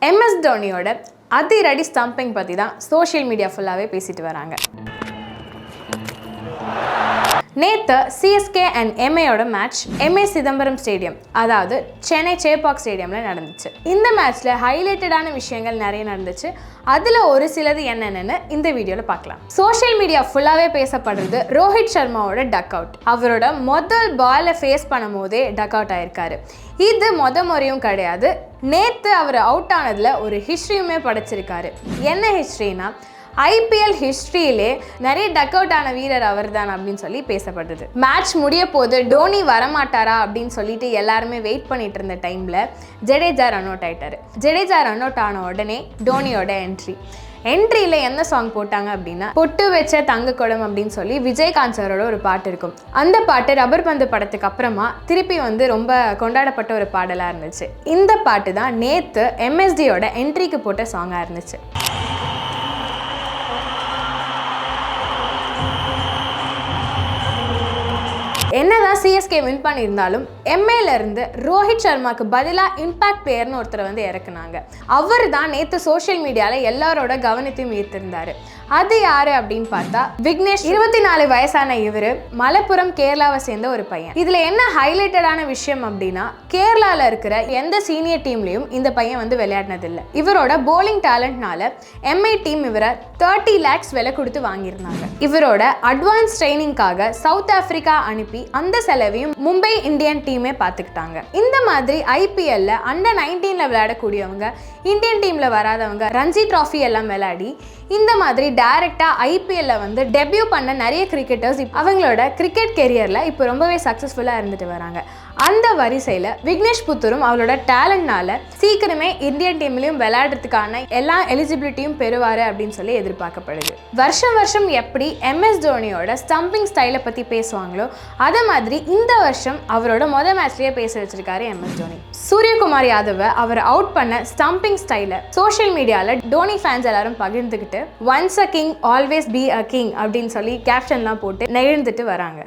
MS தோனியோட அதிரடி stumping பற்றி தான் சோஷியல் மீடியா ஃபுல்லாகவே பேசிட்டு வராங்க. நேற்று CSK அண்ட் MAயோட மேட்ச் MA சிதம்பரம் ஸ்டேடியம், அதாவது சென்னை சேப்பாக் ஸ்டேடியமில் நடந்துச்சு. இந்த மேட்ச்சில் ஹைலைட்டடான விஷயங்கள் நிறைய நடந்துச்சு. அதில் ஒரு சிலது என்னென்னு இந்த வீடியோவில் பார்க்கலாம். சோஷியல் மீடியா ஃபுல்லாகவே பேசப்படுறது ரோஹித் சர்மாவோட டக் அவுட். அவரோட முதல் பாலை ஃபேஸ் பண்ணும் போதே டக் அவுட் ஆயிருக்காரு. இது முறையும் கிடையாது. நேற்று அவர் அவுட் ஆனதில் ஒரு ஹிஸ்ட்ரியுமே படைச்சிருக்காரு. என்ன ஹிஸ்ட்ரினா, IPL ஹிஸ்ட்ரியிலே நிறைய டக் அவுட் ஆன வீரர் அவர் தான் அப்படின்னு சொல்லி பேசப்படுது. மேட்ச் முடிய போது டோனி வரமாட்டாரா அப்படின்னு சொல்லிட்டு எல்லாருமே வெயிட் பண்ணிட்டு இருந்த டைமில் ஜடேஜா ரன் அவுட் ஆயிட்டாரு. ஜடேஜா ரன் அவுட் ஆன உடனே டோனியோட என்ட்ரியில் என்ன சாங் போட்டாங்க அப்படின்னா, பொட்டு வச்ச தங்க குடம் அப்படின்னு சொல்லி விஜயகாந்த் சாரோட ஒரு பாட்டு இருக்கும். அந்த பாட்டு ரப்பர் பந்து படத்துக்கு அப்புறமா திருப்பி ரொம்ப கொண்டாடப்பட்ட ஒரு பாடலாக இருந்துச்சு. இந்த பாட்டு தான் நேற்று MSDயோட என்ட்ரிக்கு போட்ட சாங்காக இருந்துச்சு. என்னதான் CSK வின் பண்ணியிருந்தாலும் MAலேருந்து ரோஹித் சர்மாவுக்கு பதிலாக இம்பாக்ட் பிளேயர்னு ஒருத்தர் இறக்குனாங்க. அவர் தான் நேற்று சோஷியல் மீடியாவில் எல்லாரோட கவனத்தையும் ஈர்த்திருந்தார். அது யாரு அப்படின்னு பார்த்தா விக்னேஷ். 24 வயசான இவர் மலப்புரம் கேரளாவை சேர்ந்த ஒரு பையன். இதில் என்ன ஹைலைட்டடான விஷயம் அப்படின்னா, கேரளாவில் இருக்கிற எந்த சீனியர் டீம்லையும் இந்த பையன் விளையாடினதில்லை. இவரோட போலிங் டேலண்ட்னால MA டீம் இவரை 30 lakhs விலை கொடுத்து வாங்கியிருந்தாங்க. இவரோட அட்வான்ஸ் ட்ரைனிங்காக சவுத் ஆப்பிரிக்கா அனுப்பி அந்த செலவையும் மும்பை இந்தியன் டீமே பார்த்துக்கிட்டாங்க. இந்த மாதிரி IPLல அண்டர் 19ல விளையாடக்கூடியவங்க, இந்தியன் டீம்ல வராதவங்க ரஞ்சி டிராஃபி எல்லாம் விளையாடி இந்த மாதிரி டைரக்டா IPLல டெபியூ பண்ண நிறைய கிரிக்கெட்டர்ஸ் அவங்களோட கிரிக்கெட் கெரியர்ல இப்போ ரொம்பவே சக்சஸ்ஃபுல்லா இருந்துட்டு வராங்க. அந்த வரிசையில் விக்னேஷ் புத்தூரும் அவளோட டேலண்ட்னால சீக்கிரமே இந்தியன் டீம்லையும் விளையாடுறதுக்கான எல்லா எலிஜிபிலிட்டியும் பெறுவார் அப்படின்னு சொல்லி எதிர்பார்க்கப்படுது. வருஷம் எப்படி MS தோனியோட ஸ்டம்பிங் ஸ்டைலை பற்றி பேசுவாங்களோ அதே மாதிரி இந்த வருஷம் அவரோட மொதல் மேட்ச்லேயே பேச வச்சிருக்காரு MS தோனி. சூரியகுமார் யாதவை அவர் அவுட் பண்ண ஸ்டம்பிங் ஸ்டைலை சோஷியல் மீடியாவில் டோனி ஃபேன்ஸ் எல்லாரும் பகிர்ந்துக்கிட்டு once a king always be a king அப்படின்னு சொல்லி கேப்ஷன்லாம் போட்டு நெகிழ்ந்துட்டு வராங்க.